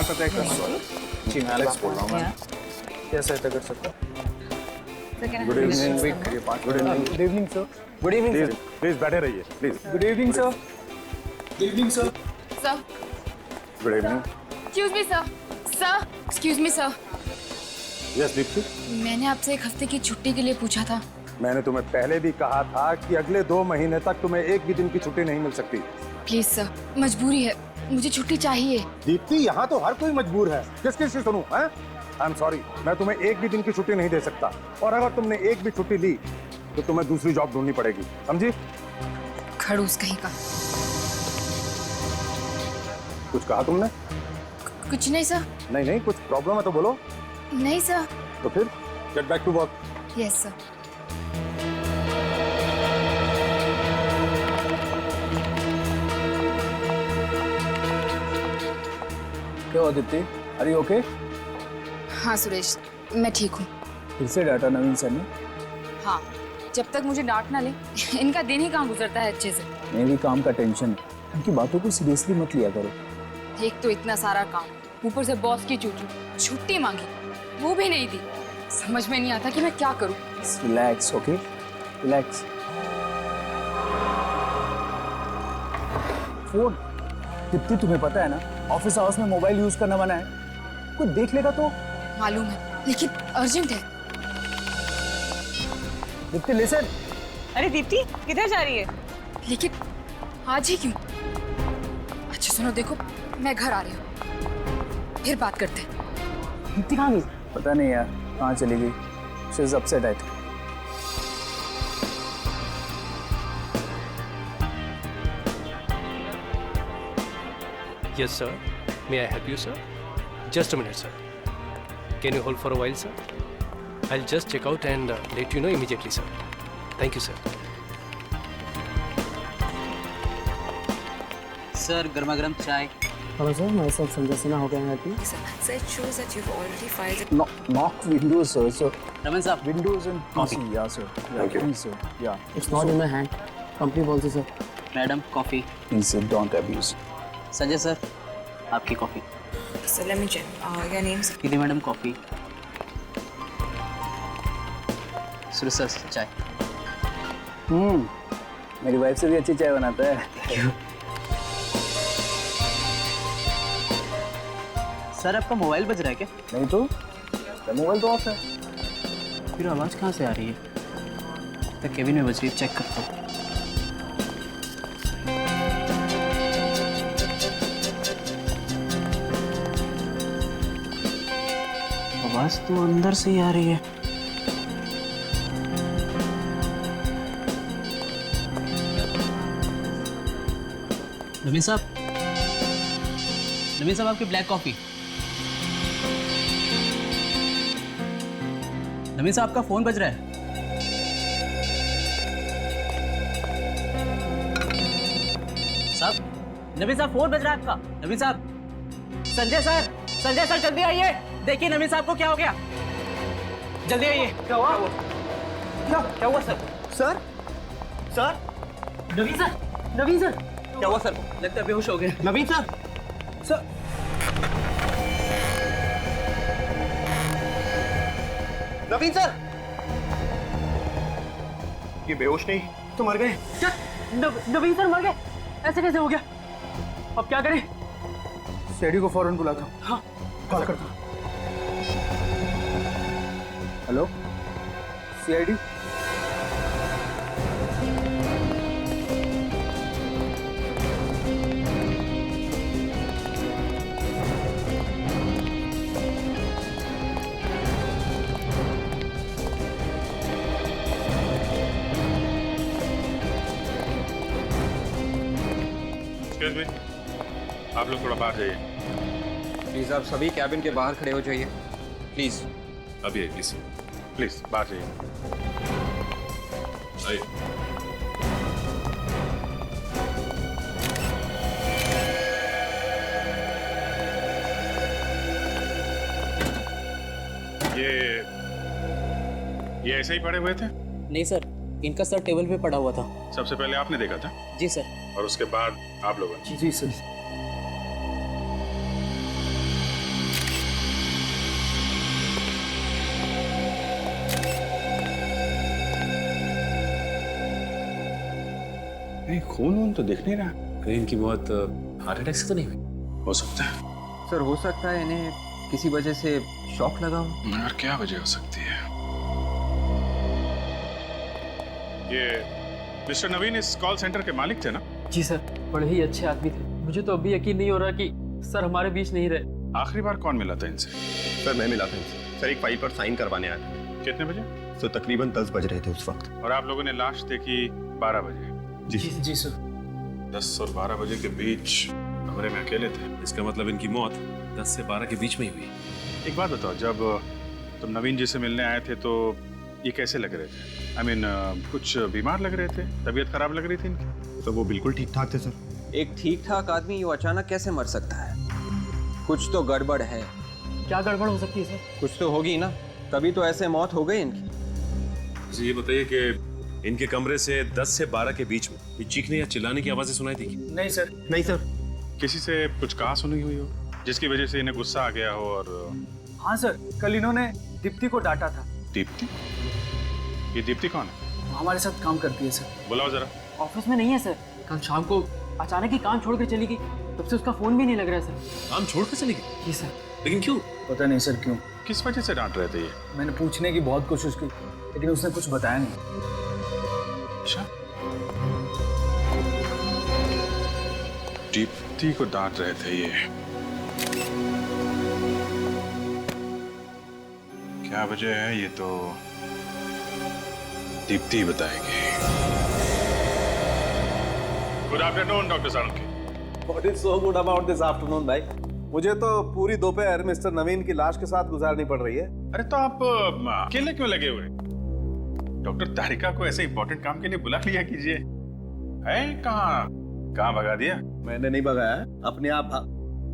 पता है कौन? जी मैं एलेक्स बोल रहा हूँ। मैं क्या सहायता कर सकता हूँ? Good evening. Good evening. Good evening sir. Good evening please sir. Please बैठे रहिए please. Good evening sir. Good evening sir. Sir, good evening. Excuse me sir. Sir, excuse me sir. Yes Deepti, मैंने आपसे एक हफ्ते की छुट्टी के लिए पूछा था। मैंने तुम्हें पहले भी कहा था कि अगले 2 महीने तक तुम्हें एक भी दिन की छुट्टी नहीं मिल सकती। प्लीज सर, मजबूरी है, मुझे छुट्टी चाहिए। दीप्ति, यहाँ तो हर कोई मजबूर है। किस किस से सुनूं? आई एम सॉरी, मैं तुम्हें एक भी दिन की छुट्टी नहीं दे सकता। और अगर तुमने एक भी छुट्टी ली तो तुम्हें दूसरी जॉब ढूंढनी पड़ेगी, समझी? खड़ूस कहीं का। कुछ कहा तुमने? कुछ नहीं सर। नहीं, कुछ प्रॉब्लम है तो बोलो। नहीं सर। तो फिर get back to work. Yes sir. क्या हुआ दीप्ति? Are you okay? हाँ सुरेश, मैं ठीक हूँ। फिर से डाटा नवीन सर ने? हाँ, जब तक मुझे डांट ना ले इनका दिन ही कहाँ गुजरता है अच्छे से। मेरी काम का टेंशन है, उनकी बातों को सीरियसली मत लिया करो। एक तो इतना सारा काम, ऊपर से बॉस की चूचू, छुट्टी मांगी, वो भी नहीं दी। समझ में नहीं आता कि मैं क्या करूँ। Relax, okay? Relax. Phone. Deepti, तुम्हें पता है ना, ऑफिस आवर्स में मोबाइल यूज करना मना है। कोई देख लेगा तो? मालूम है, लेकिन अर्जेंट है। दीप्ति लिसन। अरे दीप्ति, किधर जा रही है? लेकिन आज ही क्यों? अच्छा सुनो, देखो मैं घर आ रही हूँ, फिर बात करते हैं। दीप्ति कहाँ गई? पता नहीं यार, कहाँ चली गई। She is upset I think. Yes, sir. May I help you, sir? Just a minute, sir. Can you hold for a while, sir? I'll just check out and let you know immediately, sir. Thank you, sir. Sir गर्मा गर्म चाय। Hello sir, my self Sanjay Sinha, हो गया है happy? So it shows that you've already filed it. Not Windows sir, so Raman साहब, Windows and PC, yeah sir. Thank you. Please sir, yeah. It's not in my hand. Company policy sir. Madam coffee. Please sir, don't abuse. Sanjay sir, आपकी coffee. So let me check. Your name's दीदी madam coffee. Suresh sir चाय। मेरी wife से भी अच्छी चाय बनाता है। सर आपका मोबाइल बज रहा है क्या? नहीं तो मोबाइल तो ऑफ है। फिर आवाज कहाँ से आ रही है? तो केबिन में बज रही है, चेक करता हूँ। आवाज तो अंदर से ही आ रही है। नवीन साहब, नवीन साहब आपकी ब्लैक कॉफी। नवीन साहब आपका फोन बज रहा है। साहब, नवीन साहब फोन बज रहा है आपका। नवीन साहब, संजय सर जल्दी आइए। देखिए नवीन साहब को क्या हो गया, जल्दी आइए। क्या हुआ? क्या हुआ सर? सर नवीन सर क्या हुआ सर? लगता है बेहोश हो गए। नवीन सर नवीन सर, ये बेहोश नहीं तो मर गए। क्या? नवीन सर मर गए? ऐसे कैसे हो गया? अब क्या करें? सीआईडी को फौरन बुलाता हूँ। हाँ कॉल करता हूँ। Hello CID. एक्सक्यूज मी, आप लोग थोड़ा बाहर जाइए। प्लीज आप सभी कैबिन के बाहर खड़े हो जाइए, प्लीज। अभी आइए प्लीज, प्लीज बाहर जाइए। आइए। ये ऐसे ही पड़े हुए थे? नहीं सर, इनका सर टेबल पे पड़ा हुआ था। सबसे पहले आपने देखा था जी सर। और उसके बाद आप लोगों ने? जी सर। नहीं, खून वून तो दिख नहीं रहा। अरे इनकी मौत हार्ट अटैक से तो नहीं हुई? हो सकता है। सर हो सकता है इन्हें किसी वजह से शॉक लगा हो। मगर क्या वजह हो सकती है? ये मिस्टर नवीन इस कॉल सेंटर के मालिक थे ना? जी सर, बड़े ही अच्छे आदमी थे। मुझे तो अभी यकीन नहीं हो रहा कि सर हमारे बीच नहीं रहे। आखिरी बार कौन मिला था इनसे? सर मैं मिला था इनसे। सर एक फाइल पर साइन करवाने आया था। कितने बजे? सर तकरीबन 10 बज रहे थे उस वक्त। और आप लोगों ने लाश देखी 12 बजे? जी सर। 10 और 12 बजे के बीच कमरे में अकेले थे। इसका मतलब इनकी मौत 10 से 12 के बीच में ही हुई। एक बात बताओ, जब तुम नवीन जी से मिलने आए थे तो ये कैसे लग रहे थे? I mean, कुछ बीमार लग रहे थे? तबीयत खराब लग रही थी इनकी? तो वो बिल्कुल ठीक ठाक थे सर। एक ठीक ठाक आदमी यूं अचानक कैसे मर सकता है? कुछ तो गड़बड़ है। क्या गड़बड़ हो सकती है सर? कुछ तो होगी ना, तभी तो ऐसे मौत हो गई इनकी। मुझे ये बताइए कि इनके कमरे से 10 से 12 के बीच में ये चीखने या चिल्लाने की आवाजें सुनाई थी? नहीं सर। नहीं सर। किसी से कुछ कहा सुनी हुई हो जिसकी वजह से इन्हें गुस्सा आ गया हो? और हाँ सर, कल इन्होंने दीप्ति को डांटा था। दीप्ति? ये दीप्ति कौन है? हमारे साथ काम करती है सर। बुलाओ जरा। ऑफिस में नहीं है सर। कल शाम को अचानक ही काम छोड़ कर चली गई, तब से उसका फोन भी नहीं लग रहा है सर। काम छोड़ कर चली गई? जी सर। लेकिन क्यों? पता नहीं सर क्यों। किस वजह से डांट रहे थे ये? मैंने पूछने की बहुत कोशिश की, लेकिन उसने कुछ बताया नहीं। अच्छा, दीप्ति को डांट रहे थे ये। क्या वजह है ये तो दीप्ति बताएगी। Good afternoon doctor Salunkhe. What is so good about this afternoon, भाई? मुझे तो पूरी दोपहर मिस्टर नवीन की लाश के साथ गुजारनी पड़ रही है। अरे तो आप अकेले क्यों लगे हुए? डॉक्टर तारिका को ऐसे इंपॉर्टेंट काम के लिए बुला लिया कीजिए। है कहाँ भगा दिया? मैंने नहीं भगाया, अपने आप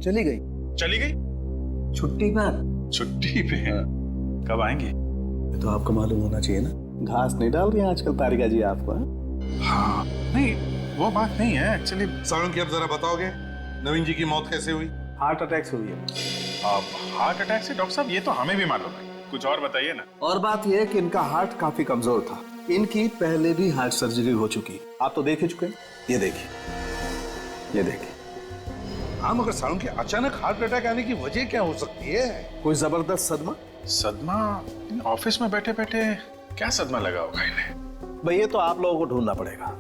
चली गई। चली गई? छुट्टी पर। छुट्टी पे? कब आएंगी? तो आपको मालूम होना चाहिए ना, घास नहीं डाल रही हैं आजकल तारिका जी आपको। हाँ, नहीं वो बात नहीं है एक्चुअली। साळुंखे अब जरा बताओगे नवीन जी की मौत कैसे हुई? हार्ट अटैक से हुई है। हार्ट अटैक से? डॉक्टर साहब ये तो हमें भी मालूम है, कुछ और बताइए ना। और बात यह है कि इनका हार्ट काफी कमजोर था। इनकी पहले भी हार्ट सर्जरी हो चुकी, आप तो देख ही चुके हैं। ये देखिए, ये देखिए। हाँ मगर साळुंखे अचानक हार्ट अटैक आने की वजह क्या हो सकती है? कोई जबरदस्त सदमा? सदमा? ऑफिस में बैठे बैठे क्या सदमा लगा होगा इन्हें? भाई ये तो आप लोगों को ढूंढना पड़ेगा।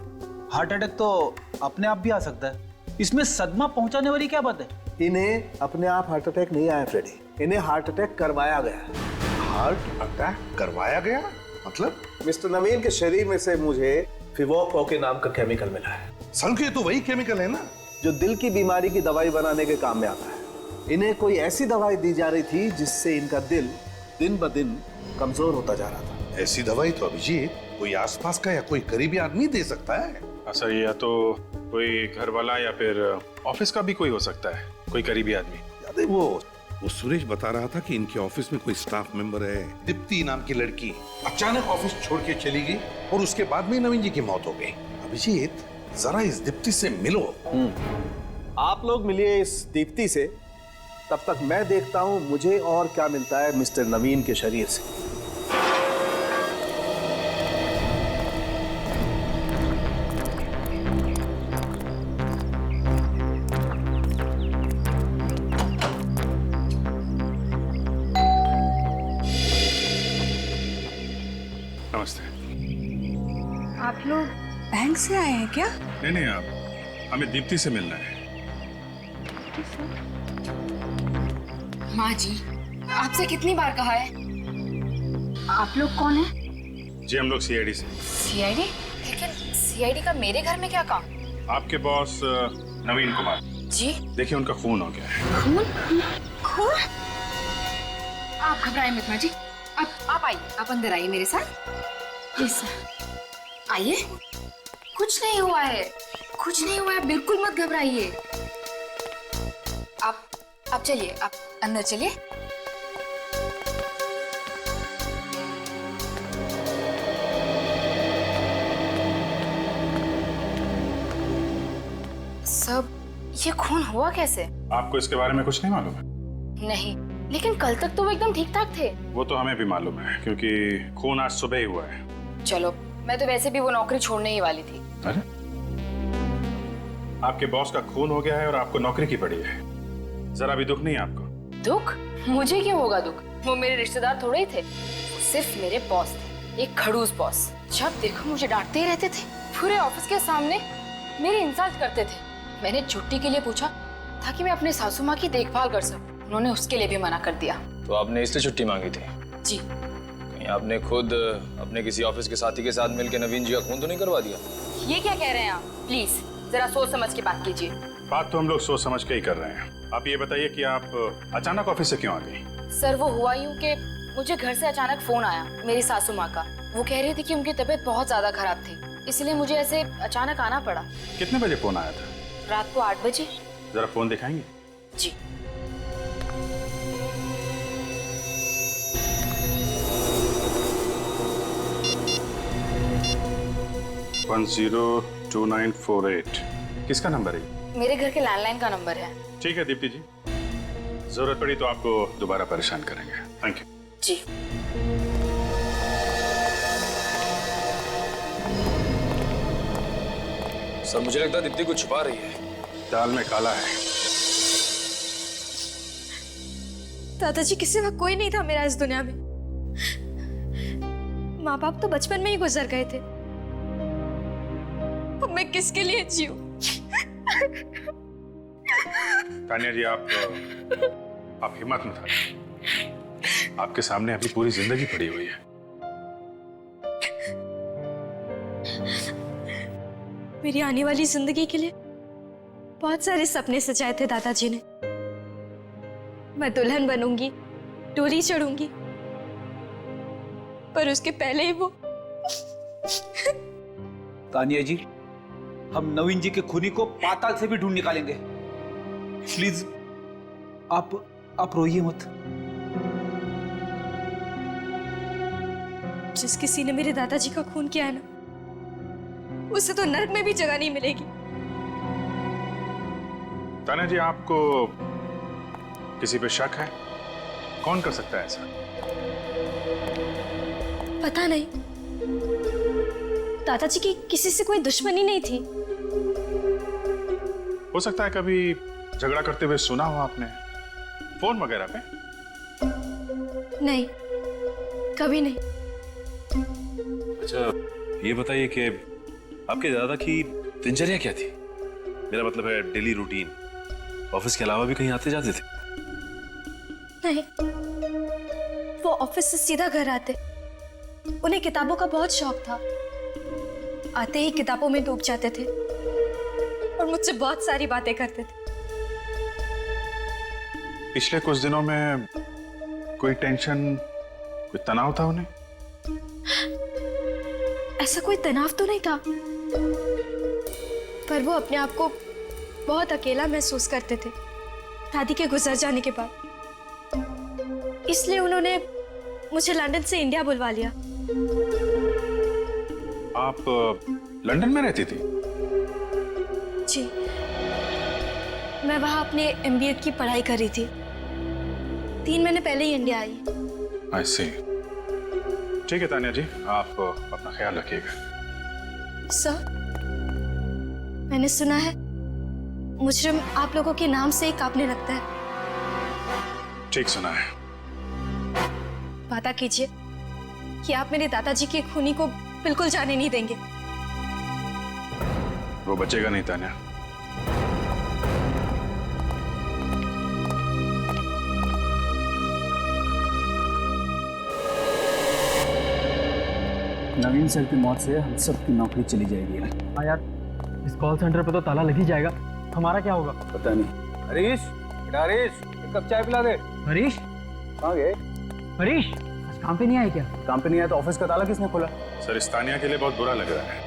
हार्ट अटैक तो अपने आप भी आ सकता है, इसमें सदमा पहुंचाने वाली क्या बात है? इन्हें अपने आप हार्ट अटैक नहीं आया फ्रेडी, इन्हें हार्ट अटैक करवाया गया। हार्ट अटैक करवाया गया? मतलब? मिस्टर नवीन के शरीर में से मुझे फिवोको के नाम का केमिकल मिला है। साळुंखे तो वही केमिकल है ना जो दिल की बीमारी की दवाई बनाने के काम में आता है। इन्हें कोई ऐसी दवाई दी जा रही थी जिससे इनका दिल दिन ब दिन कमजोर होता जा रहा था। ऐसी दवाई तो अभिजीत कोई आसपास का या कोई करीबी आदमी दे सकता है। अच्छा, या तो कोई घर वाला या फिर ऑफिस का भी कोई हो सकता है, कोई करीबी आदमी। याद है वो सुरेश बता रहा था कि इनके ऑफिस में कोई स्टाफ मेंबर है, दीप्ति नाम की लड़की, अचानक ऑफिस छोड़ के चली गई और उसके बाद में नवीन जी की मौत हो गई। अभिजीत जरा इस दीप्ति से मिलो। आप लोग मिलिए इस दीप्ति से, तब तक मैं देखता हूं मुझे और क्या मिलता है मिस्टर नवीन के शरीर से। नमस्ते। आप लोग बैंक से आए हैं क्या? नहीं, आप हमें दीप्ति से मिलना है। माँ जी, आपसे कितनी बार कहा है? आप लोग कौन हैं? जी हम लोग सीआईडी से। सीआईडी? लेकिन सीआईडी का मेरे घर में क्या काम? आपके बॉस नवीन कुमार जी, देखिए उनका खून हो गया है। खून? आप घबराएं मत माँ जी, आप आइए, आप अंदर आइए मेरे साथ। प्लीज आइए। कुछ नहीं हुआ है, कुछ नहीं हुआ है, बिल्कुल मत घबराइए। आप चलिए, आप अंदर चलिए। सब ये खून हुआ कैसे? आपको इसके बारे में कुछ नहीं मालूम है? नहीं, लेकिन कल तक तो वो एकदम ठीक ठाक थे। वो तो हमें भी मालूम है क्योंकि खून आज सुबह ही हुआ है। चलो, मैं तो वैसे भी वो नौकरी छोड़ने ही वाली थी। अरे आपके बॉस का खून हो गया है और आपको नौकरी की पड़ी है। जरा भी दुख नहीं है आपको? दुख? मुझे क्यों होगा दुख? वो मेरे रिश्तेदार थोड़े ही थे, वो सिर्फ मेरे बॉस थे, एक खड़ूस बॉस। जब देखो मुझे डांटते ही रहते थे, पूरे ऑफिस के सामने मेरी इंसल्ट करते थे। मैंने छुट्टी के लिए पूछा ताकि मैं अपने सासू माँ की देखभाल कर सकूं, उन्होंने उसके लिए भी मना कर दिया। तो आपने इसलिए छुट्टी मांगी थी? जी। कहीं आपने खुद अपने किसी ऑफिस के साथी के साथ मिलकर नवीन जी का खून तो नहीं करवा दिया? ये क्या कह रहे हैं आप? प्लीज जरा सोच समझ के बात कीजिए। बात तो हम लोग सोच समझ के ही कर रहे हैं। आप ये बताइए कि आप अचानक ऑफिस से क्यों आ गई? सर वो हुआ यूं कि मुझे घर से अचानक फोन आया मेरी सासू माँ का। वो कह रही थी कि उनकी तबीयत बहुत ज्यादा खराब थी, इसलिए मुझे ऐसे अचानक आना पड़ा। कितने बजे फोन आया था? रात को 8 बजे। जरा फोन दिखाएंगे? जी। वन 02948 किसका नंबर है? मेरे घर के लैंडलाइन का नंबर है। ठीक है दीप्ति जी, जरूरत पड़ी तो आपको दोबारा परेशान करेंगे। Thank you. जी। सर मुझे लगता है दीप्ति कुछ छुपा रही है। दाल में काला है। दादाजी के सिवा कोई नहीं था मेरा इस दुनिया में। माँ बाप तो बचपन में ही गुजर गए थे, अब मैं किसके लिए जीऊं? तानिया जी आप हिम्मत मत हारिए। आपके सामने अभी पूरी जिंदगी पड़ी हुई है। मेरी आने वाली जिंदगी के लिए बहुत सारे सपने सजाए थे दादाजी ने। मैं दुल्हन बनूंगी, डोली चढ़ूंगी, पर उसके पहले ही वो। तानिया जी, हम नवीन जी के खूनी को पाताल से भी ढूंढ निकालेंगे। प्लीज आप रोइए मत। जिस किसी ने मेरे दादाजी का खून किया है ना, उसे तो नर्क में भी जगह नहीं मिलेगी। तानिया जी, आपको किसी पे शक है? कौन कर सकता है ऐसा? पता नहीं, दादाजी की किसी से कोई दुश्मनी नहीं थी। हो सकता है कभी झगड़ा करते हुए सुना हो आपने, फोन वगैरह पे? नहीं, कभी नहीं। अच्छा ये बताइए कि आपके दादा की दिनचर्या क्या थी? मेरा मतलब है डेली रूटीन। ऑफिस के अलावा भी कहीं आते जाते थे? नहीं, वो ऑफिस से सीधा घर आते। उन्हें किताबों का बहुत शौक था, आते ही किताबों में डूब जाते थे और मुझसे बहुत सारी बातें करते थे। पिछले कुछ दिनों में कोई टेंशन, कोई तनाव था उन्हें? ऐसा कोई तनाव तो नहीं था, पर वो अपने आप को बहुत अकेला महसूस करते थे दादी के गुजर जाने के बाद। इसलिए उन्होंने मुझे लंदन से इंडिया बुलवा लिया। आप लंदन में रहती थी? जी, मैं वहां अपने MBA की पढ़ाई कर रही थी। 3 महीने पहले ही इंडिया आई। I see। ठीक है तानिया जी, आप अपना ख्याल रखिएगा। सर, मैंने सुना है मुजरिम आप लोगों के नाम से ही कांपने लगता है। ठीक सुना है। वादा कीजिए कि आप मेरे दादाजी के खूनी को बिल्कुल जाने नहीं देंगे। वो बचेगा नहीं तानिया। नवीन सर की मौत से हम सबकी नौकरी चली जाएगी। हाँ यार, इस कॉल सेंटर पे तो ताला लग ही जाएगा। हमारा क्या होगा? पता नहीं। हरीश, बेटा हरीश, एक कप चाय पिला दे। हरीश कहाँ गए? हरीश आज काम पे नहीं आए क्या? काम पे नहीं आया तो ऑफिस का ताला किसने खोला? सर, इस तानिया के लिए बहुत बुरा लग रहा है।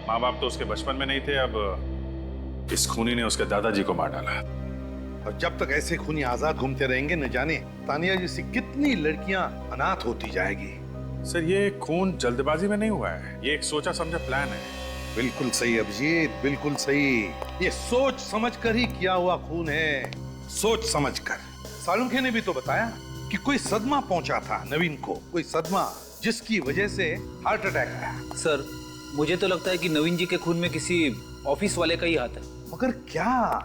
माँ बाप तो उसके बचपन में नहीं थे, अब इस खूनी ने उसके दादाजी को मार डाला। और जब तक ऐसे खूनी आजाद घूमते रहेंगे, न जाने तानिया जैसी कितनी लड़कियां अनाथ होती जाएगी। सर, ये खून जल्दबाजी में नहीं हुआ है, ये एक सोचा समझा प्लान है। बिल्कुल सही अभिजीत, बिल्कुल सही। ये सोच समझ कर ही किया हुआ खून है, सोच समझ कर। सालुंखे ने भी तो बताया कि कोई सदमा पहुंचा था नवीन को, कोई सदमा जिसकी वजह से हार्ट अटैक आया। सर, मुझे तो लगता है कि नवीन जी के खून में किसी ऑफिस वाले का ही हाथ है। मगर क्या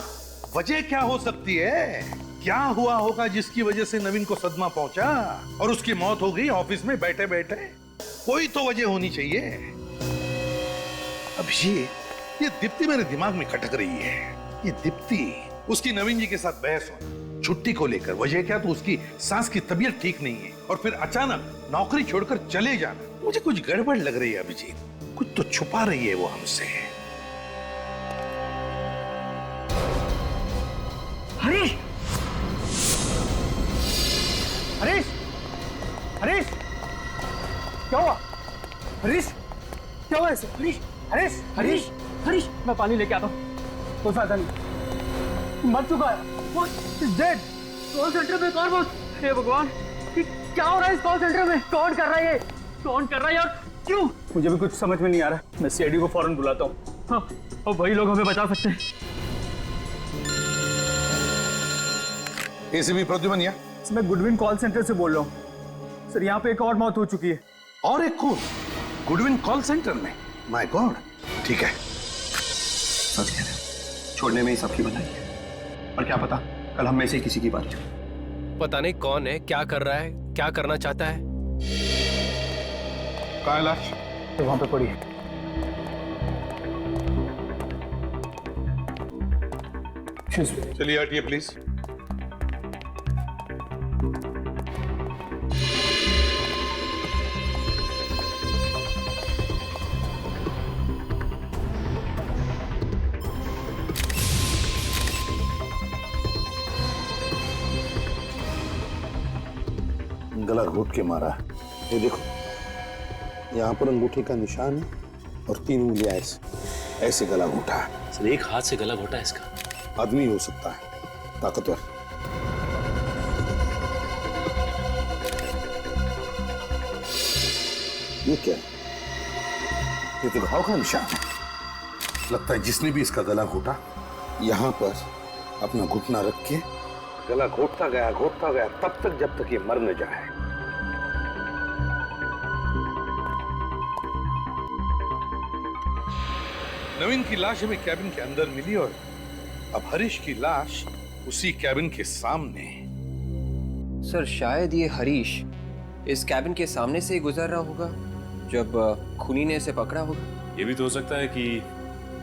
वजह क्या हो सकती है? क्या हुआ होगा जिसकी वजह से नवीन को सदमा पहुंचा और उसकी मौत हो गई ऑफिस में बैठे बैठे? कोई तो वजह होनी चाहिए। अभिषेक, ये दीप्ति मेरे दिमाग में खटक रही है। ये दीप्ति, उसकी नवीन जी के साथ बहस हो छुट्टी को लेकर, वजह क्या? तो उसकी सास की तबीयत ठीक नहीं है और फिर अचानक नौकरी छोड़कर चले जाना। मुझे कुछ गड़बड़ लग रही है अभिजीत, कुछ तो छुपा रही है वो हमसे। हरीश! हरीश! हरीश! क्या हुआ? हरीश! क्या हुआ ऐसे? हरीश! हरीश! हरीश! हरीश! मैं पानी लेके आता हूँ। कोई फायदा नहीं, मर चुका है। What is dead? Call centre में कौन बोल? हे भगवान, क्या हो रहा है इस कॉल सेंटर में? कौन कर रहा है ये? कौन कर रहा है यार? क्यों? मुझे भी कुछ समझ में नहीं आ रहा। मैं सीआईडी को फौरन बुलाता हूँ। हाँ, और वही लोग हमें बचा सकते हैं। एसीपी प्रद्युमन, मैं गुडविन कॉल सेंटर से बोल रहा हूँ सर। यहाँ पे एक और मौत हो चुकी है। और एक खून गुडविन कॉल सेंटर में? My God. ठीक है, सच कह रहे हैं, छोड़ने में ही सबकी भलाई है। और क्या पता कल हम में से किसी की बारी हो। पता नहीं कौन है, क्या कर रहा है, क्या करना चाहता है। कहाँ है लाश? तो वहां पे पड़ी है। चलिए हटिए प्लीज। गला घोट के मारा है। ये देखो, यहाँ पर अंगूठे का निशान है और 3 उंगलियां ऐसे गला घोटा है। सर, एक हाथ से गला घोटा है इसका। आदमी हो सकता है, ताकतवर। ये क्या है? ये तो घाव का निशान है। लगता है जिसने भी इसका गला घोटा, यहाँ पर अपना घुटना रख के गला घोटता गया तब तक जब तक ये मर न जाए। नवीन की लाश हमें कैबिन के अंदर मिली और अब हरीश की लाश उसी कैबिन के सामने। सर, शायद ये हरीश इस कैबिन के सामने से ही गुजर रहा होगा जब खूनी ने इसे पकड़ा होगा। ये भी तो हो सकता है कि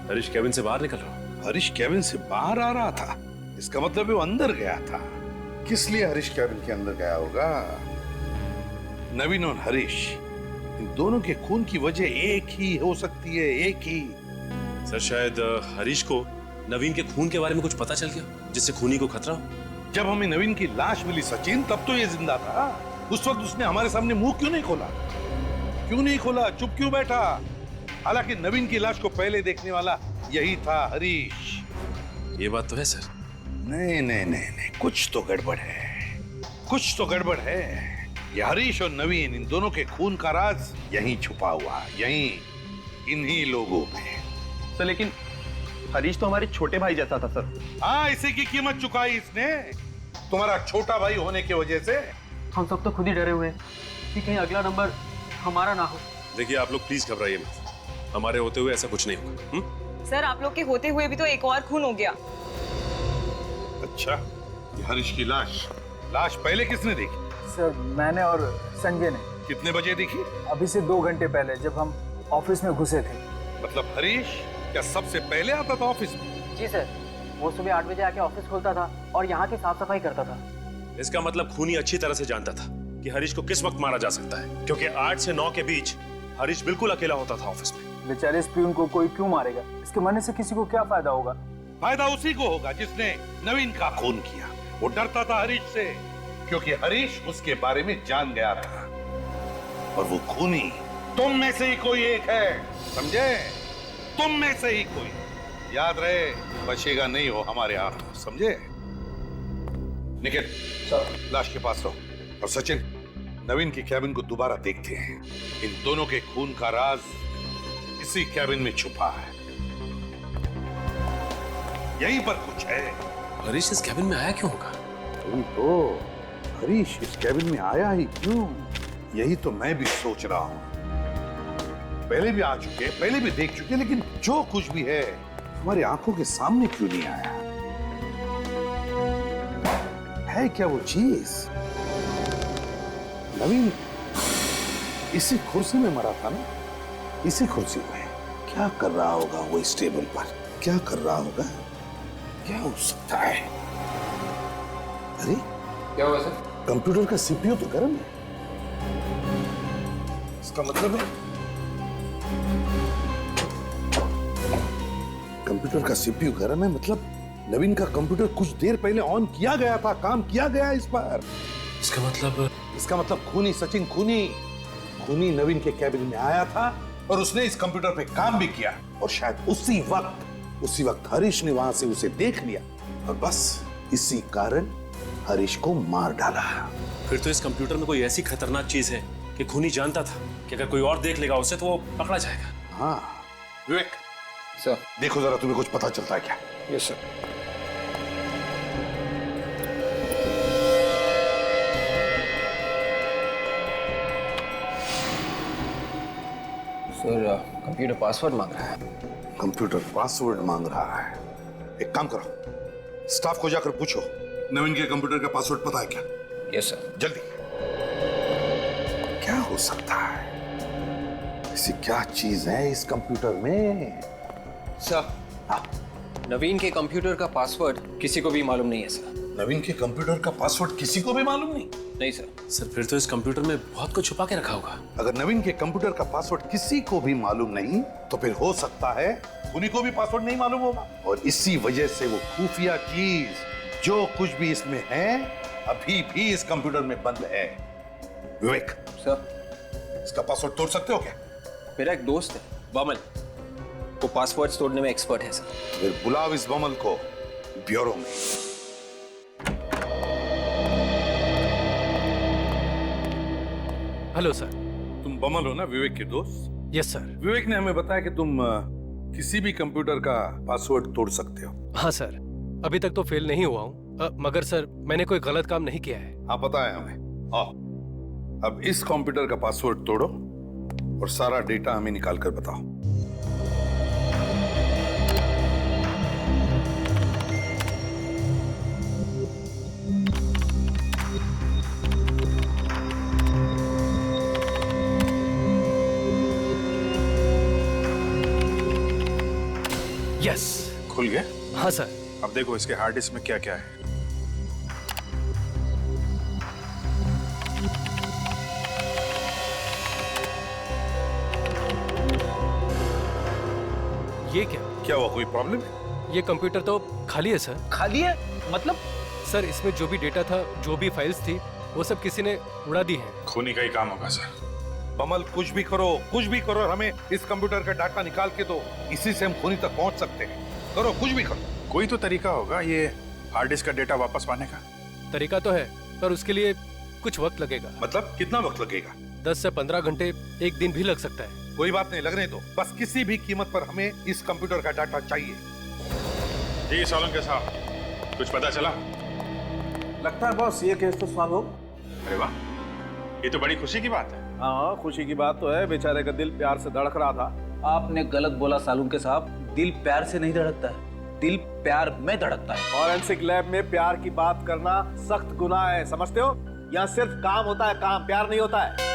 हरीश कैबिन से बाहर निकल रहा हो। हरीश कैबिन से बाहर आ रहा था, इसका मतलब वो अंदर गया था। किस लिए हरीश कैबिन के अंदर गया होगा? नवीन और हरीश, इन दोनों के खून की वजह एक ही हो सकती है, एक ही। सर, शायद हरीश को नवीन के खून के बारे में कुछ पता चल गया जिससे खूनी को खतरा हो। जब हमें नवीन की लाश मिली सचिन, तब तो ये जिंदा था। उस वक्त उसने हमारे सामने मुंह क्यों नहीं खोला? चुप क्यों बैठा? हालांकि नवीन की लाश को पहले देखने वाला यही था, हरीश। ये बात तो है सर। नहीं, कुछ तो गड़बड़ है। ये हरीश और नवीन, इन दोनों के खून का राज यहीं छुपा हुआ, यहीं इन्हीं लोगों में। सर, लेकिन हरीश तो हमारे छोटे भाई जैसा था सर। हाँ, इसी की कीमत चुकाई इसने, तुम्हारा छोटा भाई होने की वजह से। हम सब तो खुद ही डरे हुए हैं कि कहीं अगला नंबर हमारा ना हो। देखिए, आप लोग प्लीज घबराइए मत। हमारे होते हुए ऐसा कुछ नहीं होगा। सर, आप लोग के होते हुए भी तो एक और खून हो गया। अच्छा, ये हरीश की लाश पहले किसने देखी? सर, मैंने और संजय ने। कितने बजे देखी? अभी से 2 घंटे पहले, जब हम ऑफिस में घुसे थे। मतलब हरीश क्या सबसे पहले आता था ऑफिस में? जी सर, वो सुबह 8 बजे आके ऑफिस खोलता था और यहाँ की साफ सफाई करता था। इसका मतलब खूनी अच्छी तरह से जानता था कि हरीश को किस वक्त मारा जा सकता है, क्योंकि 8 से 9 के बीच हरीश बिल्कुल अकेला होता था ऑफिस में। बेचारे इस प्यून को कोई क्यों मारेगा? इसके मरने से किसी को क्या फायदा होगा? फायदा उसी को होगा जिसने नवीन का खून किया। वो डरता था हरीश से, क्योंकि हरीश उसके बारे में जान गया था। और वो खूनी तुम में से ही कोई एक है, समझे? तुम में से ही कोई। याद रहे, बचेगा नहीं हो हमारे हाथ, समझे? निखिल, लाश के पास रहो। और सचिन, नवीन की कैबिन को दोबारा देखते हैं। इन दोनों के खून का राज इसी कैबिन में छुपा है, यहीं पर कुछ है। हरीश इस कैबिन में आया क्यों होगा? वही तो, हरीश इस कैबिन में आया ही क्यों? यही तो मैं भी सोच रहा हूं। पहले भी आ चुके, पहले भी देख चुके, लेकिन जो कुछ भी है हमारी आंखों के सामने क्यों नहीं आया? है क्या वो चीज? नवीन इसी कुर्सी में मरा था ना? इसी कुर्सी में क्या कर रहा होगा वो इस टेबल पर? क्या कर रहा होगा? क्या हो सकता है? अरे क्या हुआ सर? कंप्यूटर का सीपीयू तो गर्म है। इसका मतलब है कंप्यूटर का सीपीयू गर्म है, मतलब नवीन का कंप्यूटर कुछ देर पहले ऑन किया गया था, काम किया गया इस पर। इसका मतलब खूनी सचिन खूनी नवीन के कैबिन में आया था और उसने इस कंप्यूटर पे काम भी किया, और शायद उसी वक्त हरीश ने वहां से उसे देख लिया और बस इसी कारण हरीश को मार डाला। फिर तो इस कंप्यूटर में कोई ऐसी खतरनाक चीज है कि खूनी जानता था कि अगर कोई और देख लेगा उसे तो वो पकड़ा जाएगा। हाँ विवेक सर, देखो जरा, तुम्हें कुछ पता चलता है क्या? Yes sir. Sir computer password मांग रहा है। कंप्यूटर पासवर्ड मांग रहा है? एक काम करो, स्टाफ को जाकर पूछो नवीन के कंप्यूटर का पासवर्ड पता है क्या? Yes sir. जल्दी। क्या हो सकता है? ऐसी क्या चीज है इस कंप्यूटर में? सर, हाँ, नवीन के कंप्यूटर का पासवर्ड किसी को भी मालूम नहीं है सर। नवीन के कंप्यूटर का पासवर्ड किसी को भी मालूम नहीं? नहीं सर। सर फिर तो इस कंप्यूटर में बहुत कुछ छुपा के रखा होगा। अगर नवीन के कंप्यूटर का पासवर्ड किसी को भी मालूम नहीं तो फिर हो सकता है खूनी को भी पासवर्ड नहीं मालूम होगा, और इसी वजह से वो खुफिया चीज जो कुछ भी इसमें है अभी भी इस कंप्यूटर में बंद है। विवेक सर, इसका पासवर्ड तोड़ सकते हो क्या? मेरा एक दोस्त है बमल, वो पासवर्ड तोड़ने में एक्सपर्ट है सर। फिर बुलाओ इस बमल को ब्यूरो में। Hello sir. तुम बमल हो ना, विवेक के दोस्त? Yes sir. विवेक ने हमें बताया कि तुम किसी भी कंप्यूटर का पासवर्ड तोड़ सकते हो। हाँ सर, अभी तक तो फेल नहीं हुआ हूँ, मगर सर मैंने कोई गलत काम नहीं किया है। हाँ पता है हमें। आओ अब इस कंप्यूटर का पासवर्ड तोड़ो और सारा डेटा हमें निकाल कर बताओ। यस। खुल गया? हाँ सर। अब देखो इसके हार्ड डिस्क में क्या क्या है। ये क्या हुआ? कोई प्रॉब्लम है? ये कंप्यूटर तो खाली है सर। खाली है मतलब? सर इसमें जो भी डेटा था, जो भी फाइल्स थी, वो सब किसी ने उड़ा दी है। खूनी का ही काम होगा सर। बमल कुछ भी करो, हमें इस कंप्यूटर का डाटा निकाल के दो, इसी से हम खूनी तक पहुंच सकते हैं। करो, कुछ भी करो। कोई तो तरीका होगा ये हार्ड डिस्क का डेटा वापस पाने का। तरीका तो है, पर उसके लिए कुछ वक्त लगेगा। मतलब कितना वक्त लगेगा? 10 से 15 घंटे, एक दिन भी लग सकता है। कोई बात नहीं, लगने दो। बस किसी भी कीमत पर हमें इस कंप्यूटर का डाटा चाहिए। जी सोलंकी साहब, कुछ पता चला? लगता है बॉस ये केस तो सॉल्व हो। अरे वाह, ये तो बड़ी खुशी की बात है। हाँ खुशी की बात तो है, बेचारे का दिल प्यार से धड़क रहा था। आपने गलत बोला सालुंके साहब, दिल प्यार से नहीं धड़कता है, दिल प्यार में धड़कता है। फॉरेंसिक लैब में प्यार की बात करना सख्त गुनाह है, समझते हो? यहाँ सिर्फ काम होता है, काम, प्यार नहीं होता है।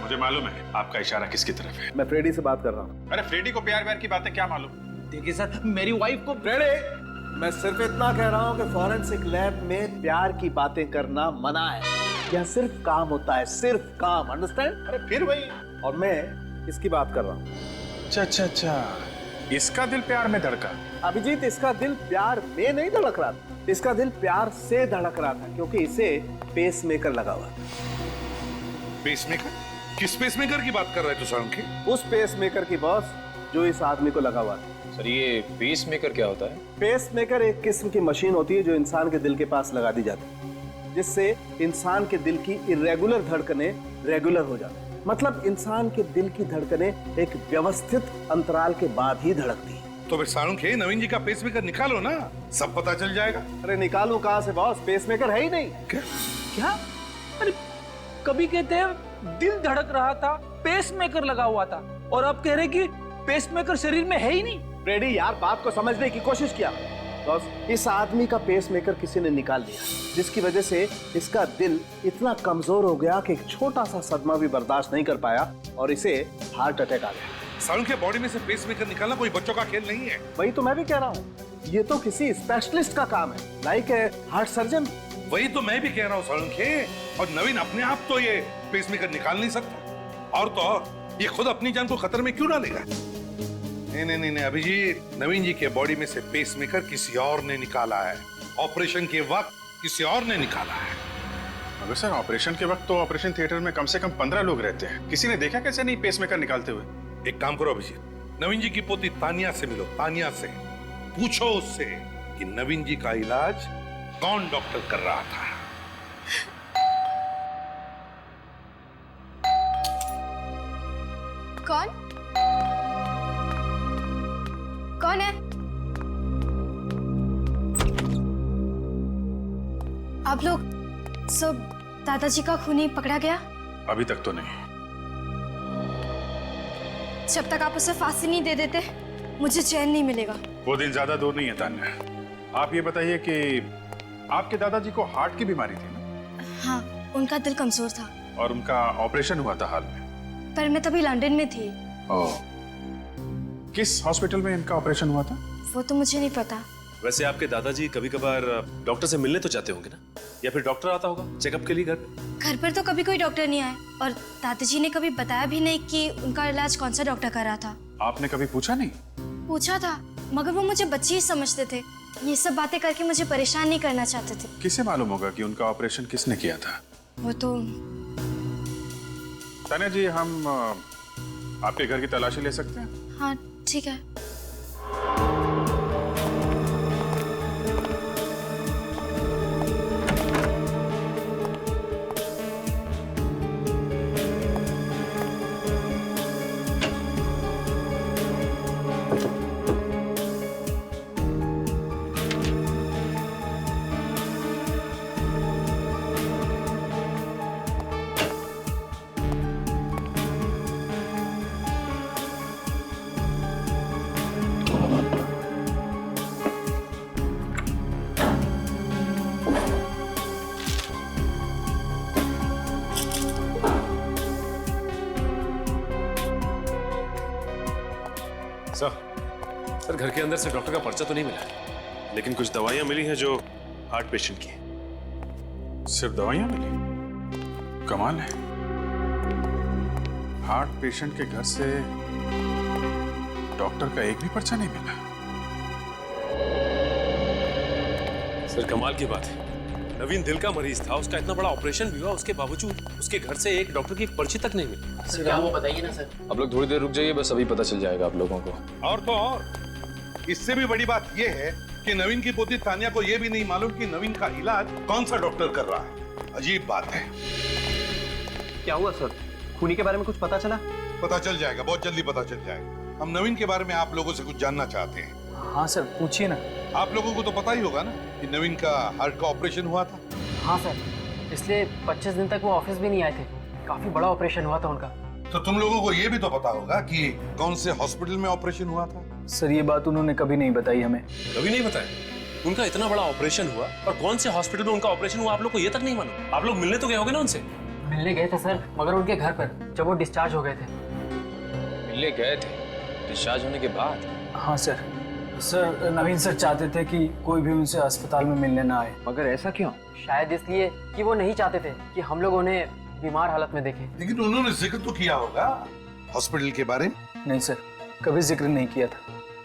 मुझे मालूम है आपका इशारा किसकी तरफ है। मैं फ्रेडी से बात कर रहा हूँ। अरे फ्रेडी को प्यार व्यार की बातें क्या मालूम? देखिए सर, मेरी वाइफ को फ्रेडी, मैं सिर्फ इतना कह रहा हूँ कि फॉरेंसिक लैब में प्यार की बातें करना मना है। यहाँ सिर्फ काम होता है, सिर्फ काम, अंडरस्टैंड? अरे फिर वही, और मैं इसकी बात कर रहा हूँ। अच्छा, इसका दिल प्यार में धड़का। अभिजीत, इसका दिल प्यार में नहीं धड़क रहा था, इसका दिल प्यार से धड़क रहा था, क्योंकि इसे पेसमेकर लगा हुआ। पेसमेकर? किस पेसमेकर की बात कर रहे थे सोलंकी? उस पेसमेकर की बॉस जो इस आदमी को लगा हुआ था। सर ये पेसमेकर क्या होता है? पेसमेकर एक किस्म की मशीन होती है जो इंसान के दिल के पास लगा दी जाती है, जिससे इंसान के दिल की इरेगुलर धड़कनें रेगुलर हो जाती है। मतलब इंसान के दिल की धड़कनें एक व्यवस्थित अंतराल के बाद ही धड़कती है। तो फिर सोलंकी, नवीन जी का पेसमेकर निकालो ना, सब पता चल जाएगा। अरे निकालूं कहां से बॉस, पेसमेकर है ही नहीं। क्या? अरे कभी कहते हैं दिल धड़क रहा था, पेसमेकर लगा हुआ था, और अब कह रहे कि पेसमेकर शरीर में है ही नहीं। ब्रेडी यार, बात को समझने की कोशिश किया। बॉस, इस आदमी का पेसमेकर किसी ने निकाल लिया, जिसकी वजह से इसका दिल इतना कमजोर हो गया कि एक छोटा सा सदमा भी बर्दाश्त नहीं कर पाया और इसे हार्ट अटैक आ गया। सारुण के बॉडी में से पेसमेकर निकालना कोई बच्चों का खेल नहीं है। वही तो मैं भी कह रहा हूँ, ये तो किसी स्पेशलिस्ट का काम है, लाइक हार्ट सर्जन। वही तो मैं भी कह रहा हूँ सारुण के। और नवीन अपने आप तो ये पेसमेकर निकाल नहीं सकता, और तो और ये खुद अपनी जान को खतरे में क्यों डालेगा? नहीं अभिजीत, नवीन जी के बॉडी में से पेसमेकर किसी और ने निकाला है। ऑपरेशन के वक्त किसी और ने निकाला है। मगर सर, ऑपरेशन के वक्त तो ऑपरेशन थिएटर में कम से कम 15 लोग रहते हैं। किसी ने देखा कैसे नहीं पेसमेकर निकालते हुए? एक काम करो अभिजीत, नवीन जी की पोती तानिया से मिलो। तानिया से पूछो उससे कि नवीन जी का इलाज कौन डॉक्टर कर रहा था। कौन है? आप लोग सब दादाजी का खूनी पकड़ा गया? अभी तक तो नहीं। जब तक आप उसे फांसी नहीं दे देते मुझे चैन नहीं मिलेगा। वो दिन ज्यादा दूर नहीं है तान्या। आप ये बताइए कि आपके दादाजी को हार्ट की बीमारी थी ना? हाँ, उनका दिल कमजोर था और उनका ऑपरेशन हुआ था हाल में। पर मैं तभी लंदन में थी। ओह, किस हॉस्पिटल में इनका ऑपरेशन हुआ था? वो तो मुझे नहीं पता। वैसे आपके दादाजी कभी कभार डॉक्टर से मिलने तो जाते होंगे ना, या फिर डॉक्टर आता होगा चेकअप के लिए घर पे? घर पर तो कभी कोई डॉक्टर नहीं आया और दादाजी ने कभी बताया भी नहीं कि उनका इलाज कौन सा डॉक्टर कर रहा था। आपने कभी पूछा नहीं? पूछा था, मगर वो मुझे बच्ची ही समझते थे। ये सब बातें करके मुझे परेशान नहीं करना चाहते थे। किसे मालूम होगा कि उनका ऑपरेशन किसने किया था? वो तो तान्या जी, हम आपके घर की तलाशी ले सकते हैं? हाँ ठीक है। सर घर के अंदर से डॉक्टर का पर्चा तो नहीं मिला, लेकिन कुछ दवाइयां मिली हैं जो हार्ट पेशेंट की हैं। सिर्फ दवाइयां मिली? कमाल है, हार्ट पेशेंट के घर से डॉक्टर का एक भी पर्चा नहीं मिला। सर कमाल की बात है, नवीन दिल का मरीज था, उसका इतना बड़ा ऑपरेशन भी हुआ, उसके बावजूद उसके घर से एक डॉक्टर की पर्ची तक नहीं मिली। सर क्या वो बताइए ना सर। आप लोग थोड़ी देर रुक जाइए, बस अभी पता चल जाएगा आप लोगों को। और तो और इससे भी बड़ी बात यह है कि नवीन की पोती तानिया को यह भी नहीं मालूम कि नवीन का इलाज कौन सा डॉक्टर कर रहा है। अजीब बात है। क्या हुआ सर? खूनी के बारे में कुछ पता चला? पता चल जाएगा, बहुत जल्दी पता चल जाएगा। हम नवीन के बारे में आप लोगों से कुछ जानना चाहते हैं। हाँ सर, पूछिए ना। आप लोगों को तो पता ही होगा ना कि नवीन का हार्ट का ऑपरेशन हुआ था। हाँ सर, इसलिए 25 दिन तक वो ऑफिस भी नहीं आए थे। काफी बड़ा ऑपरेशन हुआ था उनका। तो तुम लोगों को यह भी तो पता होगा कि कौन से हॉस्पिटल में ऑपरेशन हुआ था? सर ये बात उन्होंने कभी नहीं बताई हमें। कभी नहीं बताया? उनका इतना बड़ा ऑपरेशन हुआ और कौन से हॉस्पिटल में उनका ऑपरेशन हुआ आप लोग को ये तक नहीं मालूम? आप लोग मिलने तो गए होंगे ना उनसे? मिलने गए थे सर, मगर उनके घर पर, जब वो डिस्चार्ज हो गए थे। मिलने गए थे डिस्चार्ज होने के बाद? हाँ सर। सर नवीन सर चाहते थे कि कोई भी उनसे अस्पताल में मिलने ना आए। मगर ऐसा क्यों? शायद इसलिए कि वो नहीं चाहते थे कि हम लोग उन्हें बीमार हालत में देखें। लेकिन उन्होंने जिक्र तो किया होगा हॉस्पिटल के बारे में। नहीं सर, कभी जिक्र नहीं किया था।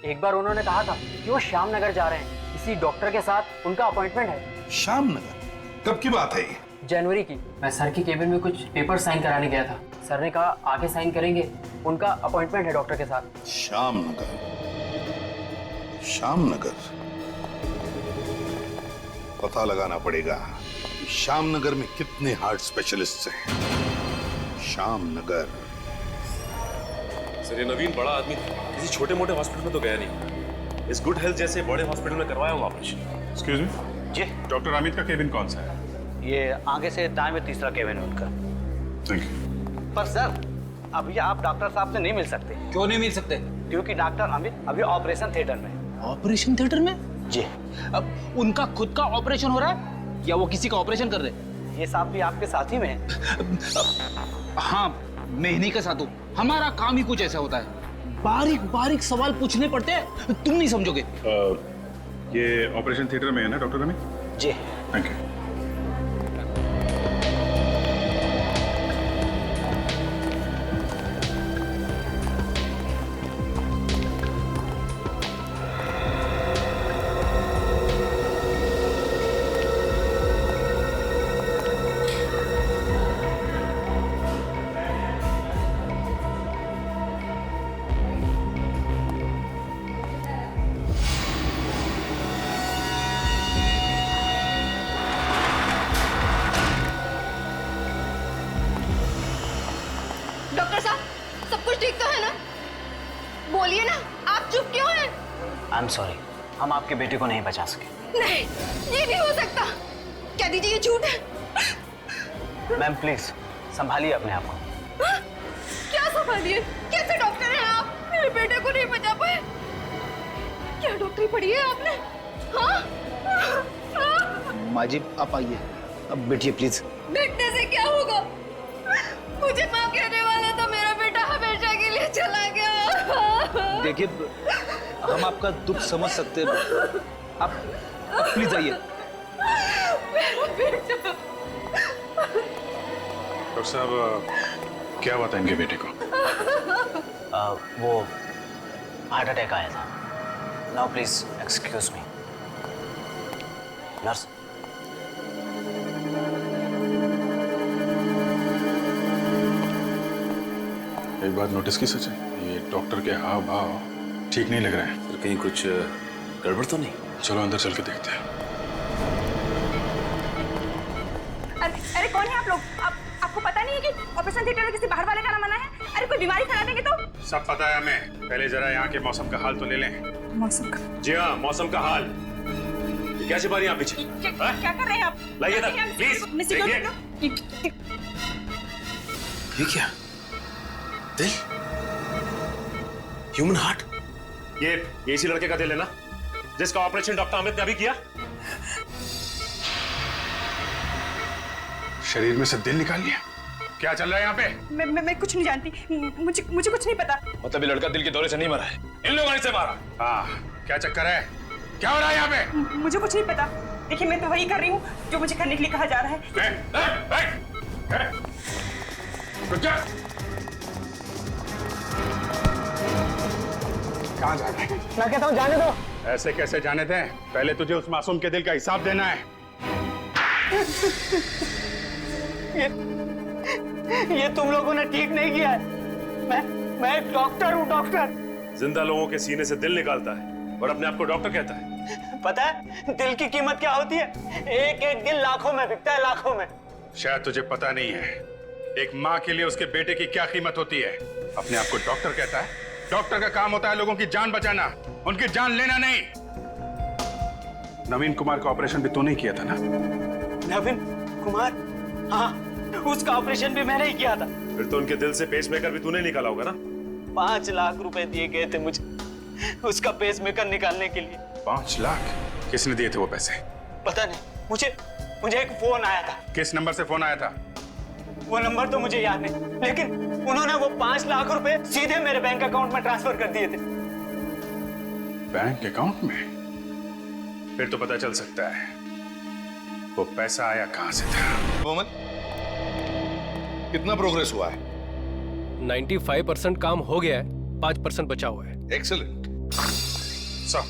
एक बार उन्होंने कहा था कि वो श्याम नगर जा रहे हैं, किसी डॉक्टर के साथ उनका अपॉइंटमेंट है। श्याम नगर? कब की बात है ये? जनवरी की। मैं सर की केबिन में कुछ पेपर साइन कराने गया था। सर ने कहा आगे साइन करेंगे, उनका अपॉइंटमेंट है डॉक्टर के साथ। श्याम नगर, श्याम नगर, पता लगाना पड़ेगा श्याम नगर में कितने हार्ट स्पेशलिस्ट हैं। श्याम नगर। सर ये नवीन बड़ा आदमी था, किसी छोटे मोटे हॉस्पिटल में तो गया नहीं। इस गुड हेल्थ जैसे बड़े हॉस्पिटल में करवाया होगा ऑपरेशन। एक्सक्यूज मी जी, डॉक्टर अमित का केबिन कौन सा है? ये आगे से दाएं में तीसरा केबिन है उनका। Thank you. पर सर अभी आप डॉक्टर साहब से नहीं मिल सकते। क्यों नहीं मिल सकते? क्योंकि डॉक्टर अमित अभी ऑपरेशन थिएटर में। ऑपरेशन थिएटर में? जी। अब उनका खुद का ऑपरेशन हो रहा है या वो किसी का ऑपरेशन कर रहे हैं? ये साहब भी आपके साथ ही में है। हाँ, मैं इन्हीं के साथ हूँ। हमारा काम ही कुछ ऐसा होता है, बारीक बारीक सवाल पूछने पड़ते हैं, तुम नहीं समझोगे। ये ऑपरेशन थिएटर में है ना डॉक्टर अमित? जी। Thank you. डॉक्टर साहब, सब कुछ ठीक तो है ना? बोलिए ना, आप चुप क्यों हैं? आई एम सॉरी, हम आपके बेटे को नहीं बचा सके। नहीं, ये नहीं हो सकता। क्या दीजिए, ये झूठ है। मैम प्लीज संभालिए अपने आप को। क्या संभालिए? कैसे डॉक्टर हैं आप? मेरे बेटे को नहीं बचा पाए। क्या डॉक्टरी पढ़ी है आपने? हाँ? माँ जी आप आइए, अब बैठिए प्लीज। बैठने से क्या होगा? मुझे माँ कहने वाला था, मेरा बेटा हमेशा के लिए चला गया। देखिए, हम आपका दुख समझ सकते हैं, आप प्लीज आइए। मेरा बेटा। डॉक्टर साहब, क्या हुआ था इनके बेटे को? वो हार्ट अटैक आया था। Now please excuse me. Nurse. एक बात नोटिस की सच है, ये डॉक्टर के हाव भाव ठीक नहीं लग रहे हैं। फिर कहीं कुछ गड़बड़ तो नहीं? चलो अंदर चल के देखते हैं। अरे कौन है आप लोग? आपको पता नहीं है कि ऑपरेशन थिएटर में किसी बाहर वाले का ना मना है? अरे कोई बीमारी फैला देंगे तो? सब पता है हमें, पहले जरा यहाँ के मौसम का हाल तो ले लें। मौसम का? जी हाँ, मौसम का हाल। ये क्या छिपा रही हैं आप पीछे? क्या कर रहे हैं आप? लाइए ना, प्लीज। ये क्या? दिल? Human heart? ये इसी लड़के का दिल है ना, जिसका ऑपरेशन डॉक्टर अमित ने अभी किया? शरीर में से दिल निकाल लिया? क्या चल रहा है यहाँ पे? मैं कुछ नहीं जानती, मुझे कुछ नहीं पता। मतलब ये लड़का दिल के दौरे से नहीं मरा है, इन लोगों ने इसे मारा। हाँ, क्या चक्कर है? क्या हो रहा है यहाँ पे? मुझे कुछ नहीं पता। देखिए, मैं तो वही कर रही हूँ जो मुझे करने के लिए कहा जा रहा है। कहाँ जा रहा है? मैं कहता हूँ जाने दो। ऐसे कैसे जाने दें? पहले तुझे उस मासूम के दिल का हिसाब देना है। ये तुम लोगों ने ठीक नहीं किया है। मैं एक डॉक्टर हूँ, डॉक्टर। जिंदा लोगों के सीने से दिल निकालता है और अपने आप को डॉक्टर कहता है। पता है दिल की कीमत क्या होती है? एक एक दिल लाखों में बिकता है, लाखों में। शायद तुझे पता नहीं है, एक माँ के लिए उसके बेटे की क्या कीमत होती है। अपने आप को डॉक्टर कहता है। डॉक्टर का काम होता है लोगों की जान बचाना, उनकी जान लेना नहीं। नवीन कुमार का ऑपरेशन भी तूने किया था ना? नवीन कुमार? हाँ, उसका ऑपरेशन भी मैंने ही किया था। फिर तो उनके दिल से पेसमेकर भी तूने निकाला होगा ना? 5 लाख रुपए दिए गए थे मुझे उसका पेसमेकर निकालने के लिए। 5 लाख? किसने दिए थे वो पैसे? पता नहीं, मुझे एक फोन आया था। किस नंबर से फोन आया था? वो नंबर तो मुझे याद नहीं, लेकिन उन्होंने वो 5 लाख रुपए सीधे मेरे बैंक अकाउंट में ट्रांसफर कर दिए थे। बैंक अकाउंट में? फिर तो पता चल सकता है वो पैसा आया कहां से था। मोहम्मद, कितना प्रोग्रेस हुआ है? 95% काम हो गया है, 5% बचा हुआ है। एक्सीलेंट। सर,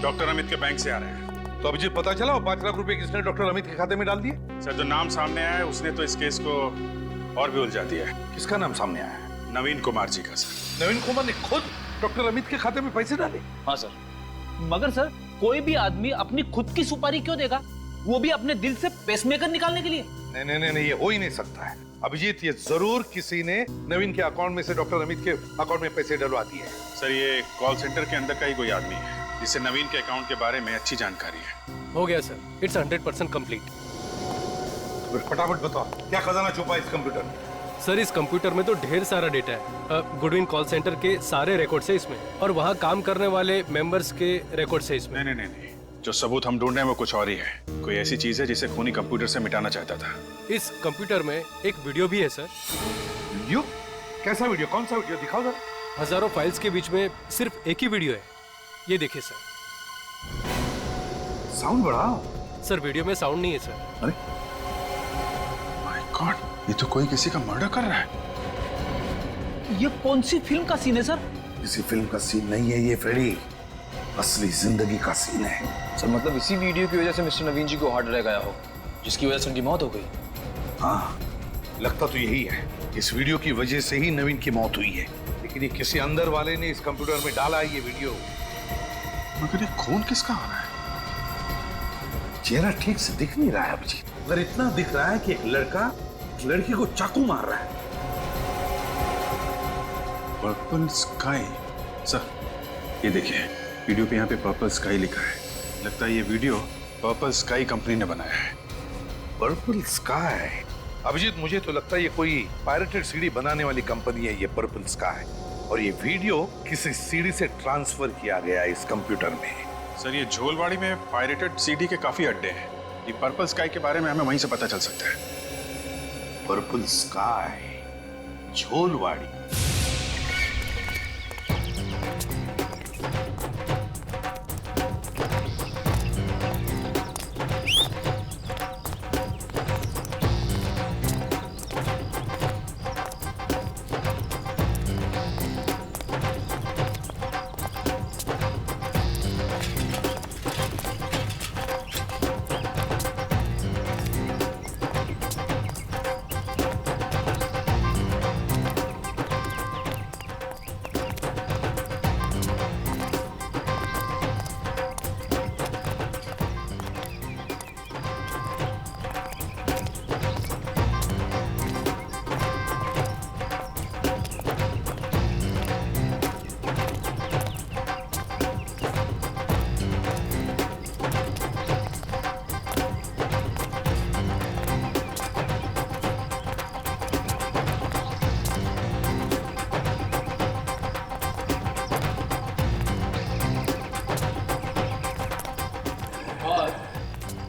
डॉक्टर अमित के बैंक से आ रहे हैं। तो अभिजीत, पता चला वो 5 लाख रुपए किसने डॉक्टर अमित के खाते में डाल दिए? सर, जो नाम सामने आया है उसने तो इस केस को और भी उलझा दिया है। किसका नाम सामने आया है? नवीन कुमार जी का। सर, नवीन कुमार ने खुद डॉक्टर अमित के खाते में पैसे डाले? हाँ सर, मगर सर कोई भी आदमी अपनी खुद की सुपारी क्यों देगा, वो भी अपने दिल से पेसमेकर निकालने के लिए? नहीं, ये हो ही नहीं सकता है अभिजीत। ये जरूर किसी ने नवीन के अकाउंट में से डॉक्टर अमित के अकाउंट में पैसे डलवा दिए हैं। सर, ये कॉल सेंटर के अंदर का ही कोई आदमी है जिसे नवीन के अकाउंट के बारे में अच्छी जानकारी है। हो गया सर, इट्स 100% कंप्लीट। फटाफट बताओ, क्या खजाना छुपा है इस कंप्यूटर में? सर इस कंप्यूटर में तो ढेर सारा डेटा है। गुडविन कॉल सेंटर के सारे रिकॉर्ड्स है इसमें, और वहाँ काम करने वाले मेंबर्स के रिकॉर्ड्स है इसमें। नहीं नहीं नहीं, जो सबूत हम ढूंढ रहे हैं वो कुछ और ही है। कोई ऐसी चीज है जिसे खूनी कंप्यूटर से मिटाना चाहता था। इस कंप्यूटर में एक वीडियो भी है सर। वीडियो? कैसा वीडियो? कौन सा वीडियो? दिखाओ जरा। हजारों फाइल्स के बीच में सिर्फ एक ही वीडियो है, ये देखिए सर। साउंड बढ़ाओ। सर वीडियो में साउंड नहीं है सर। अरे माय गॉड, ये तो कोई किसी का मर्डर कर रहा है। ये कौन सी फिल्म का सीन है सर? किसी फिल्म का सीन नहीं है ये फ्रेडी, असली जिंदगी का सीन है। सर मतलब इसी वीडियो की वजह से मिस्टर नवीन जी को हार्ट अटैक आया हो, जिसकी वजह से उनकी मौत हो गई। हाँ, लगता तो यही है। इस वीडियो की वजह से ही नवीन की मौत हुई है, लेकिन ये किसी अंदर वाले ने इस कंप्यूटर में डाला है ये वीडियो। मगर ये खून किसका हो रहा है? चेहरा ठीक से दिख नहीं रहा है अभिजीत, मगर इतना दिख रहा है कि एक लड़का एक लड़की को चाकू मार रहा है। Purple sky. सर ये देखिए, वीडियो पे यहाँ पे पर्पल स्काई लिखा है। लगता है ये वीडियो पर्पल स्काई कंपनी ने बनाया है। Purple sky? अभिजीत मुझे तो लगता है ये कोई पायरेटेड सीडी बनाने वाली कंपनी है ये पर्पल स्काई, और ये वीडियो किसी सीडी से ट्रांसफर किया गया है इस कंप्यूटर में। सर ये झोलवाड़ी में पायरेटेड सीडी के काफी अड्डे हैं। ये पर्पल स्काई के बारे में हमें वहीं से पता चल सकता है। Purple sky, Jholwadi.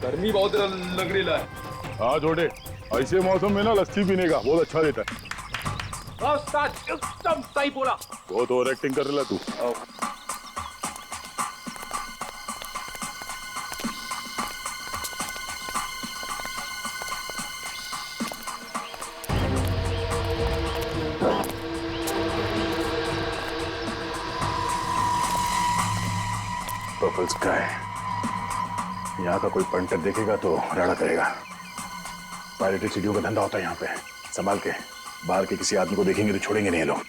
गर्मी बहुत लग रही है। हाँ छोटे, ऐसे मौसम में ना लस्सी पीने का बहुत अच्छा रहता है। एकदम सही बोला। बहुत ओवर एक्टिंग कर रहा तू। पर्पल स्काई, यहाँ का कोई पंटर देखेगा तो राड़ा करेगा। पायरेटेड सीडियों का धंधा होता है यहाँ पे, संभाल के। बाहर के किसी आदमी को देखेंगे तो छोड़ेंगे नहीं लोग।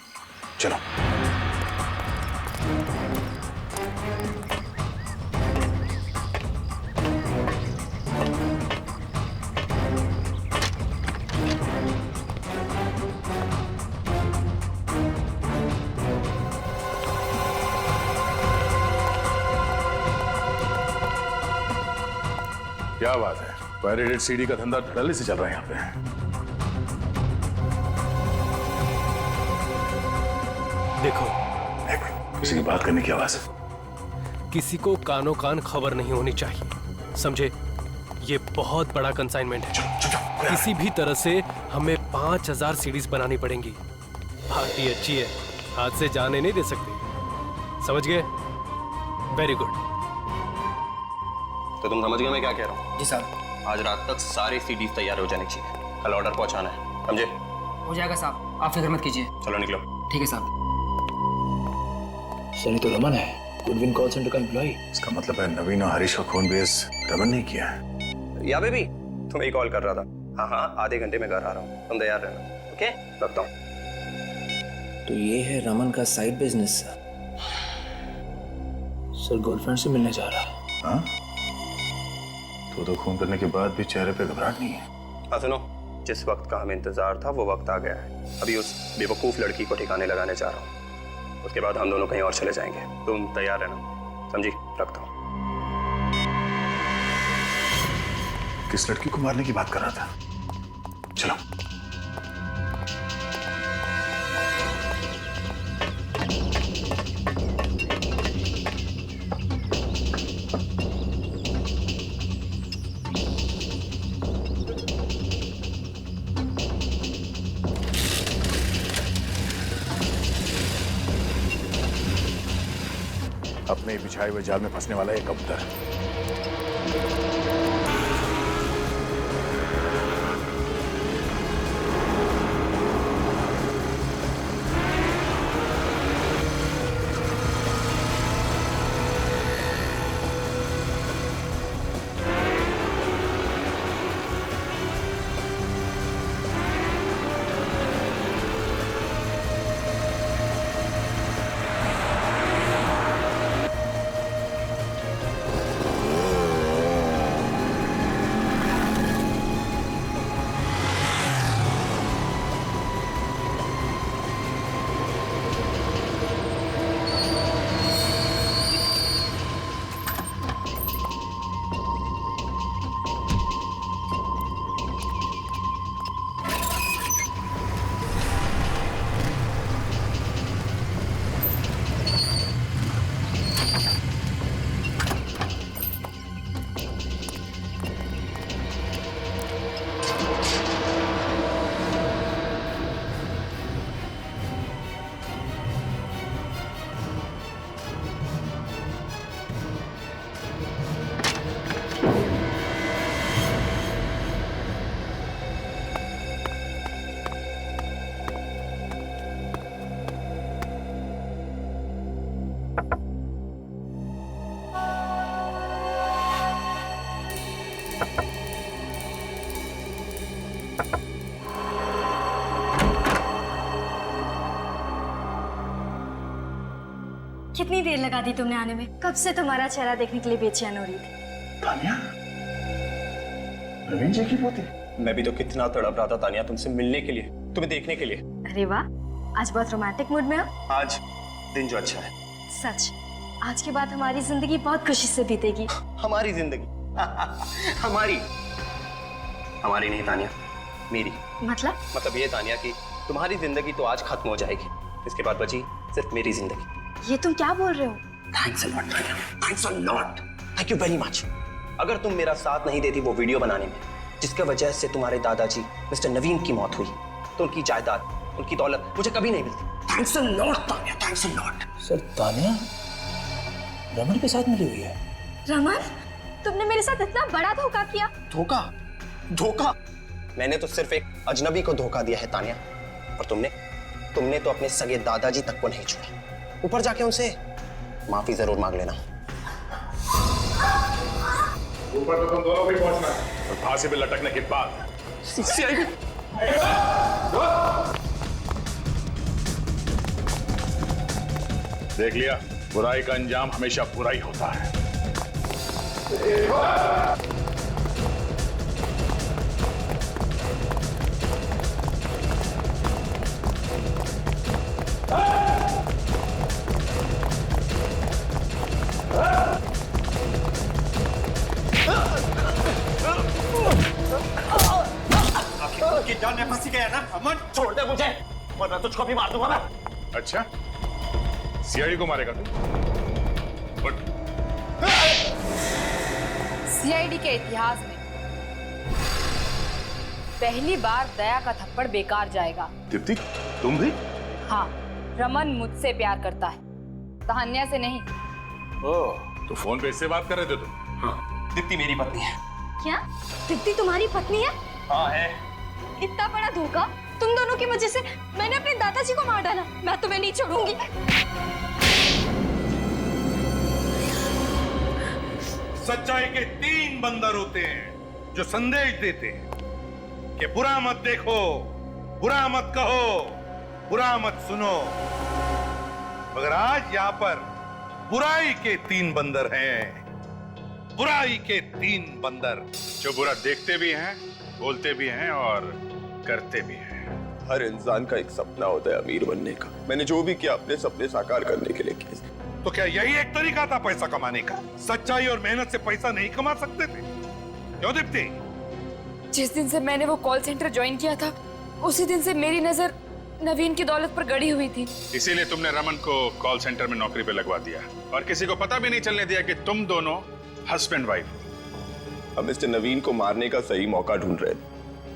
चलो। क्या बात है, पायरेटेड सीडी का धंधा धड़ल्ले से चल रहा है यहाँ पे। देखो, किसी की बात करने की आवाज है। किसी को कानो कान खबर नहीं होनी चाहिए, समझे? ये बहुत बड़ा कंसाइनमेंट है। किसी भी तरह से हमें 5000 सीडीज बनानी पड़ेंगी। पार्टी अच्छी है, हाथ से जाने नहीं दे सकते, समझ गए? Very good. तो तुम समझ गए मैं क्या कह रहा हूँ? जी साहब। आज रात तक सारी सीडीज तैयार हो जानी चाहिए, कल ऑर्डर पहुंचाना है, समझे? हो जाएगा साहब, आप फिक्र मत कीजिए। चलो निकलो। ठीक है साहब। सर ये तो रमन है, गुडविन कॉल सेंटर का एम्प्लॉय। इसका मतलब है नवीन और हरीश का खून बेस रमन ने किया है। या बेबी, तुम्हें कॉल कर रहा था। हाँ हाँ, आधे घंटे में घर आ रहा हूँ, तुम तैयार रहना। ओके, रखता हूँ। तो ये है रमन का साइड बिजनेस। सर गर्लफ्रेंड से मिलने जा रहा है। हाँ? तो खून करने के बाद भी चेहरे पे घबराहट नहीं है। हाँ सुनो, जिस वक्त का हमें इंतजार था वो वक्त आ गया है। अभी उस बेवकूफ लड़की को ठिकाने लगाने जा रहा हूँ, उसके बाद हम दोनों कहीं और चले जाएंगे। तुम तैयार रहना, समझी? रखता हूँ। किस लड़की को मारने की बात कर रहा था? चलो। अपने ही बिछाए हुए जाल में फंसने वाला है कबूतर। कितनी देर लगा दी तुमने आने में? कब से तुम्हारा चेहरा देखने के लिए बेचैन हो रही थी। तानिया, नवीन जी की पोती। मैं भी तो कितना तड़प रहा था तानिया तुमसे मिलने के लिए, तुम्हें देखने के लिए। अरे वाह, आज बहुत रोमांटिक मूड में हो। आज दिन जो अच्छा है। सच, आज के बाद हमारी जिंदगी बहुत खुशी से बीतेगी। हमारी जिंदगी हमारी नहीं तानिया, मेरी। मतलब ये तानिया कि तुम्हारी जिंदगी तो आज खत्म हो जाएगी, इसके बाद बची सिर्फ मेरी जिंदगी। ये तुम क्या बोल रहे हो? Thanks a lot Tania, thanks a lot, thank you very much. अगर तुम मेरा साथ नहीं देती वो वीडियो बनाने में, जिसके वजह से तुम्हारे दादाजी मिस्टर नवीन की मौत हुई, तो उनकी जायदाद, उनकी दौलत मुझे कभी नहीं मिलती। Thanks a lot Tania, thanks a lot. Sir, Tania Raman के साथ मिली हुई है। रमन, तुमने मेरे साथ इतना बड़ा धोखा किया। धोखा? मैंने तो सिर्फ एक अजनबी को धोखा दिया है तानिया, और तुमने तो अपने सगे दादाजी तक को नहीं छुआ। ऊपर जाके उनसे माफी जरूर मांग लेना। ऊपर तो तुम दोनों भी पहुंचना है, और फांसी पे लटकने के बाद देख लिया, बुराई का अंजाम हमेशा बुरा ही होता है। आपकी जान में फंसी गया ना अमन, छोड़ दे मुझे वरना तुझको भी मार दूंगा मैं। अच्छा, सीआईडी को मारेगा तू? सीआईडी के इतिहास में पहली बार दया का थप्पड़ बेकार जाएगा। दीप्ति, तुम भी? हाँ, रमन मुझसे प्यार करता है, तान्या से नहीं। ओह, तो फोन पे इससे बात कर रहे थे तुम? हाँ, दीप्ति मेरी पत्नी है। क्या? दीप्ति तुम्हारी पत्नी है? हाँ है। इतना बड़ा धोखा, तुम दोनों की वजह से मैंने अपने दादाजी को मार डाला। मैं तुम्हें नहीं छोड़ूंगी। सच्चाई के 3 बंदर होते हैं जो संदेश देते हैं कि बुरा मत देखो, बुरा मत कहो, बुरा मत सुनो। मगर आज यहां पर बुराई के 3 बंदर हैं, बुराई के 3 बंदर जो बुरा देखते भी हैं, बोलते भी हैं और करते भी हैं। हर इंसान का एक सपना होता है अमीर बनने का। मैंने जो भी किया अपने सपने साकार करने के लिए किया। तो क्या यही एक तरीका था पैसा कमाने का? सच्चाई और मेहनत से पैसा नहीं कमा सकते थे? क्यों दीप्ति? जिस दिन से मैंने वो कॉल सेंटर ज्वाइन किया था, उसी दिन से मेरी नजर नवीन की दौलत पर गड़ी हुई थी। इसीलिए तुमने रमन को कॉल सेंटर में नौकरी पे लगवा दिया और किसी को पता भी नहीं चलने दिया कि तुम दोनों हस्बैंड वाइफ हो। हम मिस्टर नवीन को मारने का सही मौका ढूंढ रहे थे,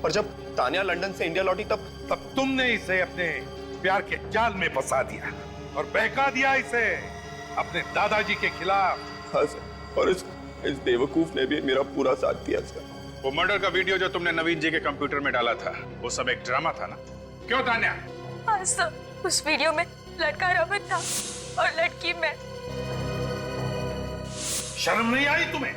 पर जब तानिया लंदन से इंडिया लौटी तब तुमने इसे अपने प्यार के जाल में फंसा दिया और बहका दिया इसे अपने दादाजी के खिलाफ। हाँ सर, और इस बेवकूफ ने भी मेरा पूरा साथ दिया सर। वो मर्डर का वीडियो जो तुमने नवीन जी के कंप्यूटर में डाला था, वो सब एक ड्रामा था ना? क्यों तान्या? हाँ सर, उस वीडियो में लड़का रमन था और लड़की मैं। शर्म नहीं आई तुम्हें?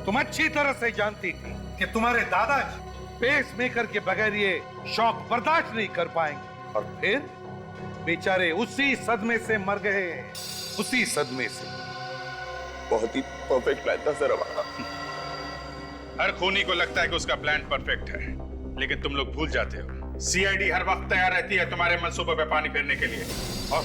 तुम अच्छी तरह से जानती थी कि तुम्हारे दादाजी पेस मेकर के बगैर ये शौक बर्दाश्त नहीं कर पाएंगे, और फिर बेचारे उसी सदमे से मर गए, उसी सदमे से। बहुत ही परफेक्ट प्लान था सर हमारा। हर खूनी को लगता है कि उसका प्लान परफेक्ट है, लेकिन तुम लोग भूल जाते हो सीआईडी हर वक्त तैयार रहती है तुम्हारे मंसूबे पे पानी फेरने के लिए। और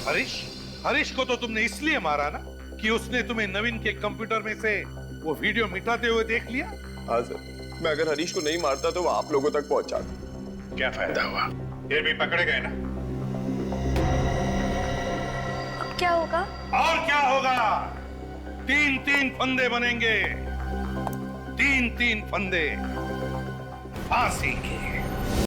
हरीश को तो तुमने इसलिए मारा ना कि उसने तुम्हें नवीन के कंप्यूटर में से वो वीडियो मिटाते हुए देख लिया। हाँ सर, मैं अगर हरीश को नहीं मारता तो वो आप लोगों तक पहुंचाता। क्या फायदा हुआ? फिर भी पकड़े गए ना। अब क्या होगा? और क्या होगा? 3-3 फंदे बनेंगे, 3-3 फंदे फांसी के।